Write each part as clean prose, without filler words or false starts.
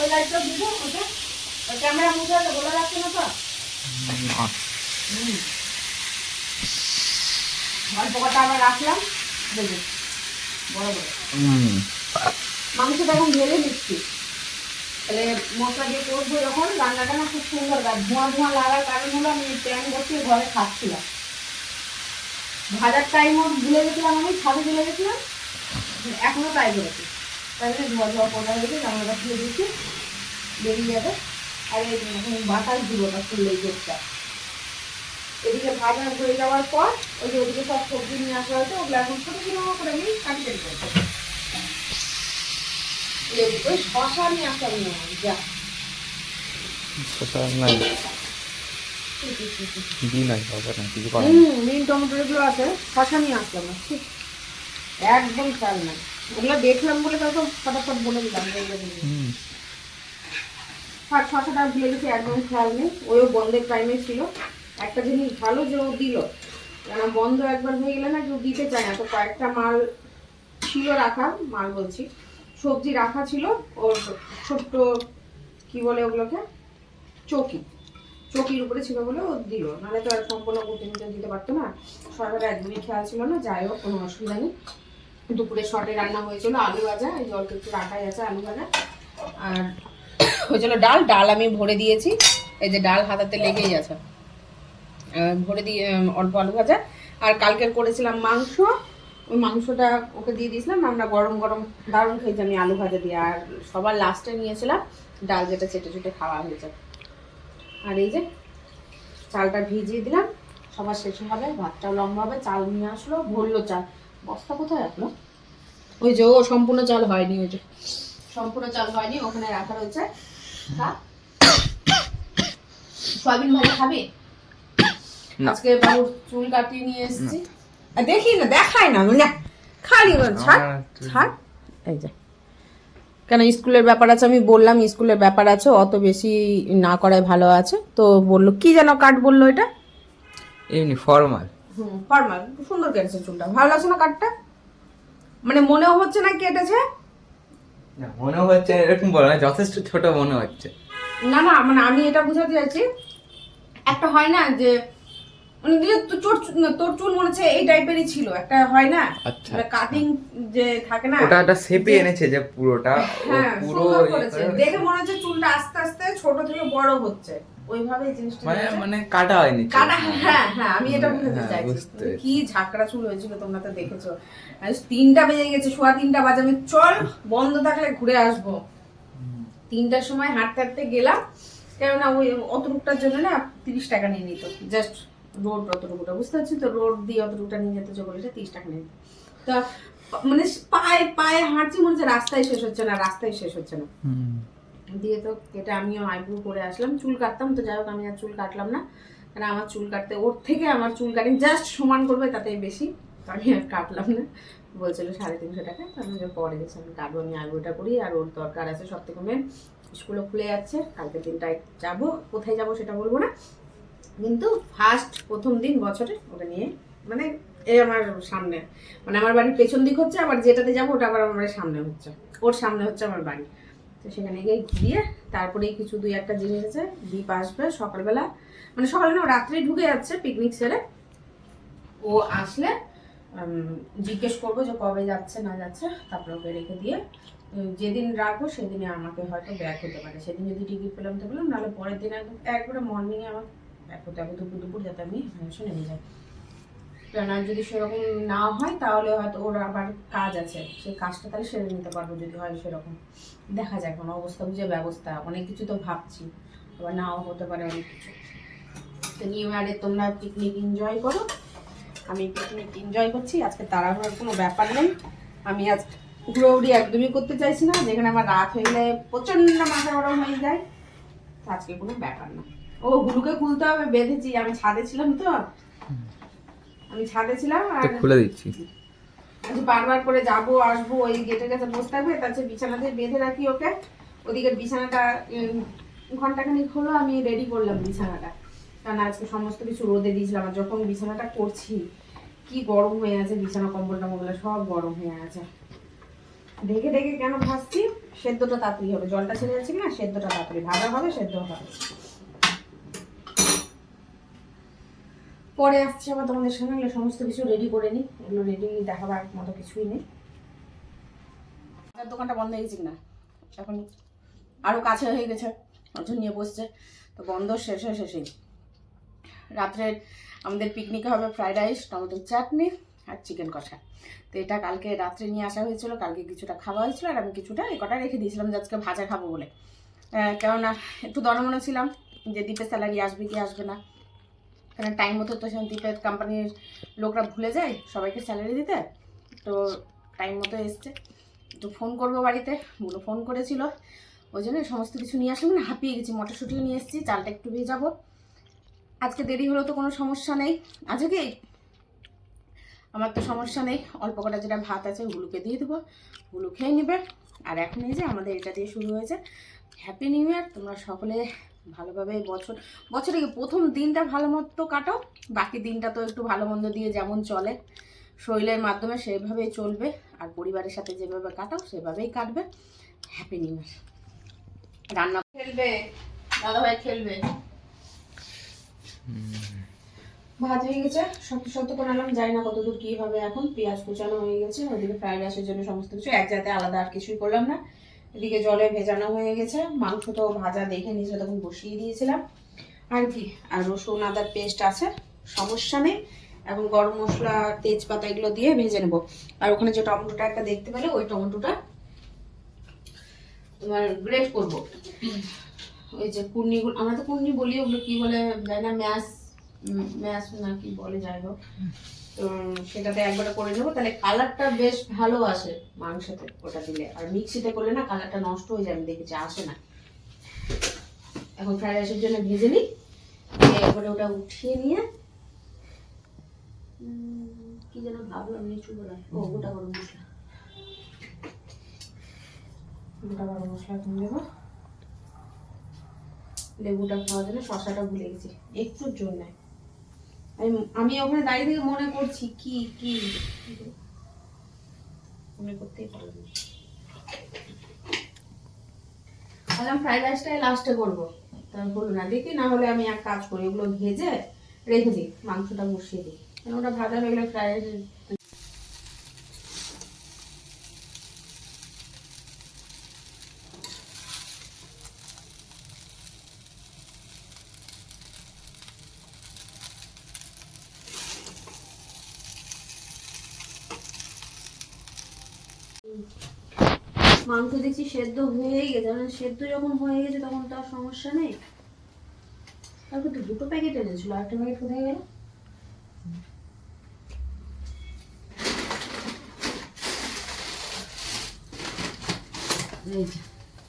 ওই লাইটটা দিবো ওটা ক্যামেরা মুখে বলে রাখছে না তো অল্প কটা আবার রাখলাম দেখুন বড় বড় মাংসটা এখন ঢেলে দিচ্ছি তাহলে মশলা দিয়ে করবো যখন রান্নাটা না খুব সুন্দর ধোঁয়া ধোঁয়া লাগার কারণ হলো আমি প্যান বসিয়ে ঘরে খাচ্ছিলাম ভাজার টাইমও ভুলে গেছিলাম আমি ছাদে চলে গেছিলাম এখনো তাই করেছি তাই জন্য ধোয়া ধোয়া পড়া হয়েছে জামাটা খুলে দিচ্ছি বেরিয়ে যাবে আর এই বাতাস দিব না খুললে এই গেটটা এদিকে ভাজা হয়ে যাওয়ার পর ওই যে ওদিকে সব সবজি নিয়ে আসা হয়েছে ওগুলো এখন ছোটো ছোটো করে আমি কাটি কাটি করতে ওই শশা নিয়ে আসা নিয়ে যা শশা নাই মিন টমেটো এগুলো আছে শশা নিয়ে আসলাম না ঠিক একদম খেয়াল নাই ওগুলো দেখলাম বলে তাই তো ফটাফট বলে দিলাম শশাটা ভুলে গেছি একদম খেয়াল নেই ওইও বন্ধের টাইমে ছিল একটা জিনিস ভালো যে ও দিল কেন বন্ধ একবার হয়ে গেলে না কেউ দিতে চায় না তো কয়েকটা মাল ছিল রাখা মাল বলছি সবজি রাখা ছিল ওর ছোট্ট কি বলে ওগুলোকে চকির উপরে ছিল বলে ও দিল নাহলে তো আর সম্পূর্ণ প্রতিনিধিত্ব দিতে পারতো না সরকারের একদমই খেয়াল ছিল না যাই হোক কোনো অসুবিধা নেই দুপুরে শর্টে রান্না হয়েছিল আলু ভাজা এই জলটা একটু রাখাই আছে আলু ভাজা আর হয়েছিল ডাল আমি ভরে দিয়েছি এই যে ডাল হাতাতে লেগেই আছে ভরে দিয়ে অল্প আলু ভাজা আর কালকের করেছিলাম মাংস ওই মাংসটা ওকে দিয়ে দিয়েছিলাম আমরা গরম গরম দারুণ খেয়েছি আমি আলু ভাজা দিয়ে আর সবার লাস্টে নিয়েছিলাম ডাল যেটা চেটে চুটে খাওয়া হয়েছে আর এই যে চালটা ভিজিয়ে দিলাম সবার শেষ হবে ভাতটাও লম্বা হবে চাল নিয়ে আসলো ভরলো চাল বস্তা কোথায় রাখলো ওই যে ও সম্পূর্ণ চাল হয়নি ওই যে সম্পূর্ণ চাল হয়নি ওখানে রাখা রয়েছে সয়াবিন ভাজা খাবি আজকে বাবুর চুল কাটিয়ে নিয়ে এসেছি দেখি না দেখাই না খালি ছাড় এই যে কেন স্কুলের ব্যাপার আছে আমি বললাম স্কুলের ব্যাপার আছে অত বেশি না করাই ভালো আছে তো বললো কি যেন কাট বললো এটা এমনি ফর্মাল ফর্মাল সুন্দর কেটেছে চুলটা ভালো লাগছে না কাটটা মানে মনেও হচ্ছে না কেটেছে না মনে হচ্ছে এরকম বলো না যথেষ্ট ছোট মনে হচ্ছে না না মানে আমি এটা বুঝাতে চাইছি একটা হয় না যে মানে তোর চুল মনে হচ্ছে এই টাইপেরই ছিল একটা হয় না কাটিং যে থাকে না ওটা একটা শেপে এনেছে যে পুরোটা পুরো দেখে মনে হচ্ছে চুলটা আস্তে আস্তে ছোট থেকে বড় হচ্ছে ওইভাবে জিনিসটা মানে কাটা হয়নি হ্যাঁ আমি এটা বুঝতে চাইছি কি ঝাঁকড়া চুল হয়েছিল তোমরা তো দেখেছো 3টা বেজে গেছে 3:15 বাজে আমি চল বন্ধ থাকলে ঘুরে আসবো 3টার সময় হাঁটতে হাঁটতে গেলাম কেননা ওই অতটুকটার জন্য না 30 টাকা নিয়ে নিত জাস্ট রোড অতটুকুটা বুঝতে পারছি তো রোড দিয়ে অতটুকুটা নিয়ে যেতে চলে 30 টাকা নিয়ে তা মানে পায়ে হাঁটছি মনে হচ্ছে রাস্তায় শেষ হচ্ছে না দিয়ে তো এটা আমিও আইব্রো করে আসলাম চুল কাটতাম তো যাই হোক আমি আর চুল কাটলাম না কারণ আমার চুল কাটতে ওর থেকে আমার চুল কাটিং জাস্ট সমান করবে তাতেই বেশি আমি আর কাটলাম না বলছিল 350 টাকা তো আমি পরে গেছি আমি কাটবো আমি আইব্রোটা করি আর ওর দরকার আছে সব থেকে মেন স্কুলও খুলে যাচ্ছে কালকে দিনটায় যাবো কোথায় যাবো সেটা বলবো না কিন্তু প্রথম দিন বছরে ওটা নিয়ে মানে এই আমার সামনে মানে আমার বাড়ির পেছন দিক হচ্ছে আবার যেটাতে যাবো ওটা আবার আমার বাড়ির সামনে হচ্ছে ওর সামনে হচ্ছে আমার বাড়ি তো সেখানে গিয়ে ঘুরিয়ে তারপরেই কিছু 2-1টা জিনিস আছে দীপ আসবে সকালবেলা মানে সকালবেলা রাত্রে ঢুকে যাচ্ছে পিকনিক সেরে ও আসলে জিজ্ঞেস করবো যে কবে যাচ্ছে না যাচ্ছে তারপরে ওকে রেখে দিয়ে যেদিন রাখবো সেদিনে আমাকে হয়তো ব্যাক হতে পারে সেদিন যদি টিকিট পেলাম তো পেলাম নাহলে পরের দিন একবারে মর্নিংয়ে আমার ব্যাক হতে হবে দুপুর যাতে আমি শুনে নিয়ে যাই কেন যদি সেরকম না হয় তাহলে হয়তো ওর আবার কাজ আছে সেই কাজটা তাহলে সেরে নিতে পারবো যদি হয় সেরকম দেখা যাক কোনো অবস্থা বুঝে ব্যবস্থা অনেক কিছু তো ভাবছি আবার নাও হতে পারে অনেক কিছু তো নিউ ইয়ারে তোমরা পিকনিক এনজয় করো আমি পিকনিক এনজয় করছি আজকে তাড়াহুড়োর কোনো ব্যাপার নেই আমি আজ ঘুরোউড়ি একদমই করতে চাইছি না যেখানে আমার রাত হয়ে গেলে প্রচণ্ড মাথা গরম হয়ে যায় আজকে কোনো ব্যাপার না ও হুলুকে খুলতে হবে বেঁধেছি আমি ছাদে ছিলাম তো আর খুলে দিচ্ছি বারবার করে যাবো আসবো ওই গেটের কাছে বসে থাকবে তার বিছানাতে বেঁধে রাখি ওকে ওদিকে বিছানাটা ঘন্টাখানিক হলো আমি রেডি করলাম বিছানাটা কারণ আজকে সমস্ত কিছু রোদে দিয়েছিলাম আর যখন বিছানাটা করছি কি গরম হয়ে আছে বিছানা কম্বল টম্বল সব গরম হয়ে আছে ঢেকে ঢেকে কেন ভাজছি, সেদ্ধটা তাড়াতাড়ি হবে, জলটা ছেড়ে যাচ্ছে না, সেদ্ধটা তাড়াতাড়ি ভাজা হবে, সেদ্ধ হবে। পরে আসছে আবার তোমাদের সঙ্গে, এগুলো সমস্ত কিছু রেডি করে নিই, এগুলো রেডি দেখাবার মতো কিছুই নেই। দোকানটা বন্ধ হয়ে গেছে কিনা, এখন আরও কাছে হয়ে গেছে, অর্জন নিয়ে বসছে, তো বন্ধ শেষেই রাত্রে আমাদের পিকনিকে হবে ফ্রাইড রাইস, টমেটোর চাটনি আর চিকেন কষা। তো এটা কালকে রাত্রে নিয়ে আসা হয়েছিল, কালকে কিছুটা খাওয়া হয়েছিল, আর আমি কিছুটা এই কটা রেখে দিয়েছিলাম যে আজকে ভাজা খাবো বলে। কেননা একটু দনমনে ছিলাম যে দ্বীপের স্যালারি আসবে কি আসবে না, কারণ টাইম মতো তো দ্বীপের কোম্পানির লোকরা ভুলে যায় সবাইকে স্যালারি দিতে, তো টাইম মতো এসছে। তো ফোন করবো বাড়িতে, বলে ফোন করেছিল, ওই জন্য সমস্ত কিছু নিয়ে আসলাম, মানে হাঁপিয়ে গেছি। মটরশুঁটিও নিয়ে এসেছি, চালটা একটু ভেজাবো। আজকে দেরি হলো তো কোনো সমস্যা নেই, আজকে কি আমার তো সমস্যা নেই, অল্প কটা যেটা ভাত আছে ওগুলোকে দিয়ে দেবো, ওগুলো খেয়ে নেবে। আর এখন এই যে আমাদের এটা দিয়ে শুরু হয়েছে হ্যাপি নিউ ইয়ার। তোমরা সকলে ভালোভাবে বছরে প্রথম দিনটা ভালো মতো কাটো, বাকি দিনটা তো একটু ভালো মন্দ দিয়ে যেমন চলে শরীরের মাধ্যমে সেভাবেই চলবে, আর পরিবারের সাথে যেভাবে কাটাও সেভাবেই কাটবে। Happy new year. রান্না খেলবে, দাদাভাই খেলবে। ভাত হয়ে গেছে, শক্ত করে আনলাম, জানি না কতদূর কি হবে। এখন পেঁয়াজ কুচানো হয়ে গেছে, ওইদিকে ফ্রাইড রাইসের জন্য সমস্ত কিছু এক জায়গায়, আলাদা আর কিছুই করলাম না। এদিকে জলে ভেজানো হয়ে গেছে, মাংস তো ভাজা দেখে নিয়েছে, তখন বসিয়ে দিয়েছিলাম। আর কি, আর রসুন আদার পেস্ট আছে, সমস্যা নেই। এখন গরম মশলা তেজপাতা এগুলো দিয়ে ভেজে নেবো। আর ওখানে যে টমেটোটা একটা দেখতে পেলে, ওই টমেটোটা তোমার গ্রেট করবো। ওই যে কুর্নিগুলো, আমরা তো কুর্নি বলি, ওগুলো কি বলে জানি না, ম্যাশ না কি বলে, যাই হোক, তো সেটাতে একবারটা করে নেবো, তাহলে কালারটা বেশ ভালো আসে মাংসতে ওটা দিলে। আর মিক্সিতে করলে না কালারটা নষ্ট হয়ে যায়, আমি দেখেছি, আসে না। এখন ফ্রাইড রাইসের জন্য ভেজে নিই, একবারে ওটা উঠিয়ে নিয়ে কি যেন ভাবলাম, নিচু বলা, ও গোটা গরম মশলা, গোটা গরম মশলা তুমি দেবো। লেবুটা খাওয়ার জন্য শশাটা ভুলে গেছি একটুর জন্য। আমি ওখানে দাঁড়িয়ে থেকে মনে করছি কি কি মনে করতেই পারলাম না। বললাম ফ্রাইড রাইসটাই লাস্টে করবো, তার হলো না, দেখি না হলে আমি এক কাজ করি, ওগুলো ভেজে রেখে দিই, মাংসটা বসিয়ে দিই, কারণ ওটা ভাজা হয়ে গেলে ফ্রাইড রাইস। মাংস দেখছি সেদ্ধ হয়েই গেছে, মানে সেদ্ধ যখন হয়ে গেছে তখন তো আর সমস্যা নেই। তারপর তো দুটো প্যাকেট এনেছিল, একটা প্যাকেট কোথায় গেল?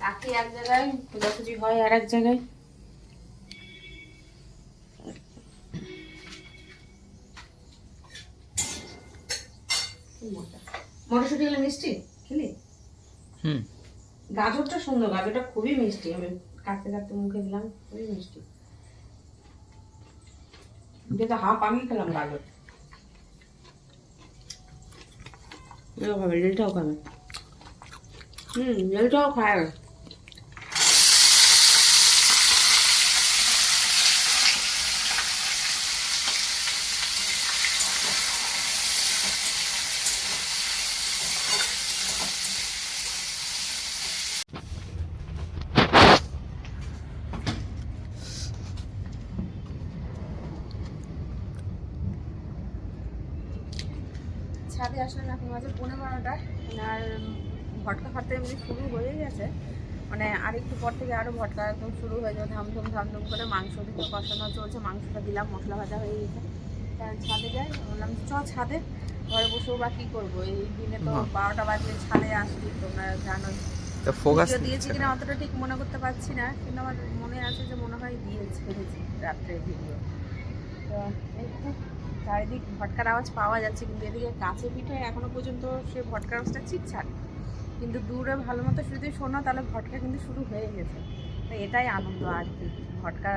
কাকি এক জায়গায়, খোঁজাখুঁজি হয় আর এক জায়গায়। মটরশুঁটি হলে মিষ্টি খেলি, গাজরটা সুন্দর, গাজরটা খুবই মিষ্টি, আমি কাটতে কাটতে মুখে দিলাম, খুবই মিষ্টি। যেটা হাফ আমি খেলাম গাজর, খাবে রেলটাও খাবে, রেলটাও খায়। ছাদে আসলাম এখন মাঝে 11:30, আর ভটকা খাতে এমনি শুরু হয়ে গেছে, মানে আর একটু পর থেকে আরও ভটকা একদম শুরু হয়ে যাবে, ধামধুম করে। মাংস দিকে কষানো চলছে, মাংসটা দিলাম, মশলা ভাজা হয়ে গেছে। তার ছাদে যাই, বললাম চ ছাদে, ঘরে বসেও বা কী করবো, এই দিনে তো 12টা বাজে ছাদে আসি, তোমরা জানোই। দিয়েছি কিনা অতটা ঠিক মনে করতে পারছি না, কিন্তু আমার মনে আছে যে মনে হয় দিয়েছি রাত্রে ভিডিও। তো একটু চারিদিক ভটকার আওয়াজ পাওয়া যাচ্ছে, কিন্তু এদিকে কাছে পিঠে এখনো পর্যন্ত সে ভটকার আওয়াজটা ঠিকঠাক, কিন্তু দূরে ভালো মতো যদি শোনো তাহলে ভটকা কিন্তু শুরু হয়ে গেছে। তো এটাই আনন্দ আর কি, ভটকা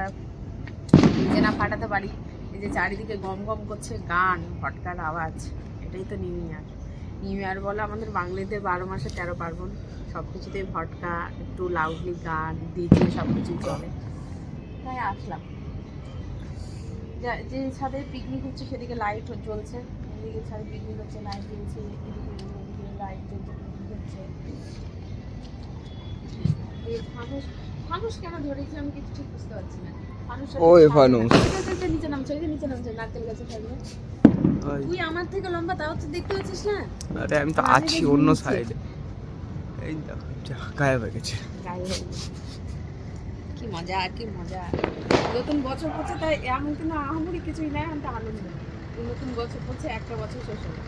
নিজে না ফাটাতে পারি, এই যে চারিদিকে গম গম করছে গান, ভটকার আওয়াজ, এটাই তো নিউ ইয়ার। নিউ ইয়ার বলো আমাদের বাঙালিদের 12 মাসে 13 পার্বণ, সব কিছুতেই ভটকা, একটু লাউডলি গান ডিজে সব কিছুই চলে, তাই আসলাম। যে ছাদে পিকনিক হচ্ছে সেদিকে লাইট জ্বলছে, এদিকে ছাদে পিকনিক হচ্ছে, লাইট জ্বলছে, এদিকে লাইট জ্বলছে, পিকনিক হচ্ছে। ফানুস ফানুস কেন ধরেছি আমি কিছু ঠিক বুঝতে পারছি না। ওই ফানুস নিচে নামছে, নিচে নামছে, নারকেল গাছে থাকবে। তুই আমার থেকে লম্বা, তাও তো দেখতে পাচ্ছিস না। আরে আমি তো আছি অন্য সাইডে, এই দেখো গায়েব হয়ে গেছে। কি মজা, কি মজা। নতুন বছর পড়ছে, তাই এমন কিন্তু আহামরি কিছুই নাই, আমি তো আনন্দ। নতুন বছর পড়ছে, একটা বছর শেষ হলো।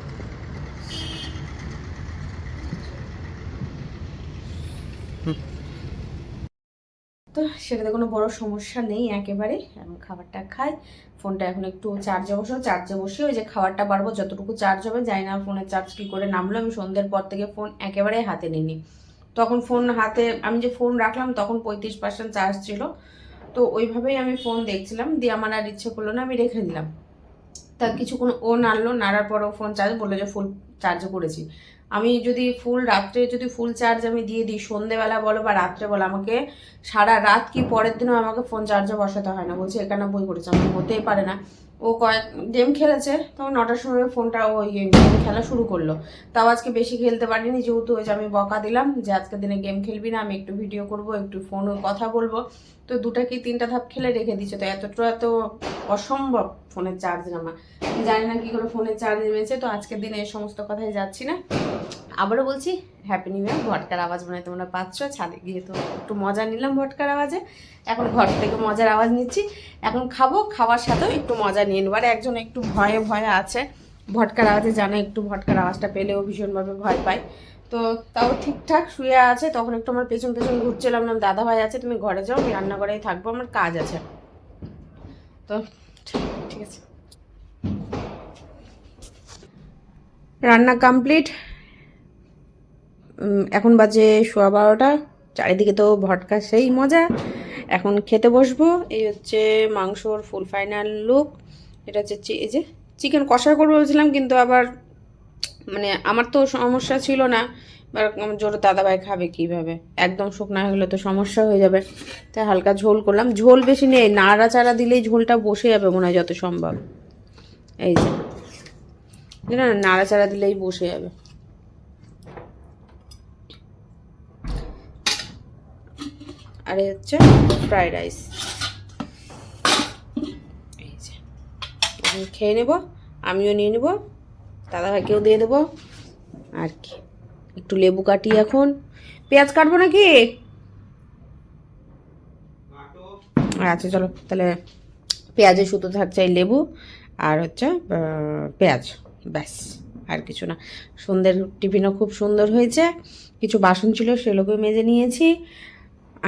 তো সেটাতে কোনো বড় সমস্যা নেই একেবারে। আমি খাবারটা খাই, ফোনটা এখন একটু চার্জে বসাবো, চার্জে বসিয়ে ওই যে খাবারটা বাড়বো, যতটুকু চার্জ হবে জানি না ফোনের চার্জ কী করে নামলো। আমি সন্ধ্যের পর থেকে ফোন একেবারে হাতে নিইনি, তখন ফোন হাতে আমি যে ফোন রাখলাম তখন 35% চার্জ ছিল, তো ওইভাবেই আমি ফোন দেখছিলাম, দিয়ে আমার আর ইচ্ছে করলো না, আমি রেখে দিলাম। তার কিছুক্ষণ ও নাড়লো, নাড়ার পরও ফোন চার্জ বললো যে ফুল চার্জও করেছি। আমি যদি ফুল রাত্রে যদি ফুল চার্জ আমি দিয়ে দিই, সন্ধেবেলা বলো বা রাত্রে বলো, আমাকে সারা রাত কি পরের দিনও আমাকে ফোন চার্জে বসাতে হয় না, বলছে 91 করেছে। আমার হতেই পারে না। ও কয়েক গেম খেলেছে, তখন 9টার সময় ফোনটা ও গেম খেলা শুরু করলো। তাও আজকে বেশি খেলতে পারিনি, যেহেতু ওই যে আমি বকা দিলাম যে আজকের দিনে গেম খেলবি না, আমি একটু ভিডিও করব, একটু ফোনে কথা বলবো। তো 2টা কি 3টা ধাপ খেলে রেখে দিচ্ছে। তো এত অসম্ভব ফোনের চার্জ নামা, জানি না কি করে ফোনের চার্জ নেমেছে। তো আজকের দিনে এই সমস্ত কথায় যাচ্ছি না। আবারও বলছি হ্যাপি নিউ ইয়ার। ভটকার আওয়াজ মনে হয় তোমরা পাচ্ছ, ছাদে গিয়ে তো একটু মজা নিলাম ভটকার আওয়াজে, এখন ঘর থেকে মজার আওয়াজ নিচ্ছি। এখন খাবো, খাওয়ার সাথেও একটু মজা নিয়ে নেবো। আর একজন একটু ভয়ে ভয়ে আছে ভটকার আওয়াজে, জানে একটু ভটকার আওয়াজটা পেলেও ভীষণভাবে ভয় পায়। তো তাও ঠিকঠাক শুয়ে আছে, তখন একটু আমার পেছন পেছন ঘুরছিলাম না, দাদা ভাই আছে তুমি ঘরে যাও, আমি রান্নাঘরেই থাকবো, আমার কাজ আছে। তো ঠিক আছে, রান্না কমপ্লিট। এখন বাজে 12:15, চারিদিকে তো ভটকা সেই মজা। এখন খেতে বসবো। এই হচ্ছে মাংসর ফুল ফাইনাল লুক। এটা হচ্ছে এই যে চিকেন কষা করবো বলছিলাম, কিন্তু আবার মানে আমার তো সমস্যা ছিল না, এবার জোর দাদাভাই খাবে কীভাবে, একদম শুকনো হয়ে গেলে তো সমস্যা হয়ে যাবে, তাই হালকা ঝোল করলাম। ঝোল বেশি নেই, নাড়াচাড়া দিলেই ঝোলটা বসে যাবে মনে হয় যত সম্ভব। এই যে না, নাড়াচাড়া দিলেই বসে যাবে। আর হচ্ছে ফ্রাইড রাইস। এই যে খেয়ে নেব, আমিও নিয়ে নেব, দাদাভাইকেও দিয়ে দেবো। আর কি একটু লেবু কাটি, এখন পেঁয়াজ কাটবো নাকি? আচ্ছা চলো তাহলে, পেঁয়াজে সুতো থাকছে, এই লেবু আর হচ্ছে পেঁয়াজ, ব্যাস আর কিছু না। সন্ধ্যের টিফিনও খুব সুন্দর হয়েছে, কিছু বাসন ছিল সেগুলোকে মেজে নিয়েছি।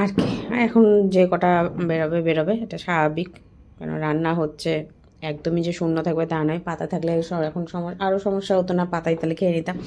আর কি এখন যে কটা বেরোবে এটা স্বাভাবিক, কারণ রান্না হচ্ছে, একদমই যে শূন্য থাকবে তা নয়। পাতা থাকলে এখন আরও সমস্যা হতো না, পাতায় তাহলে খেয়ে নিতাম।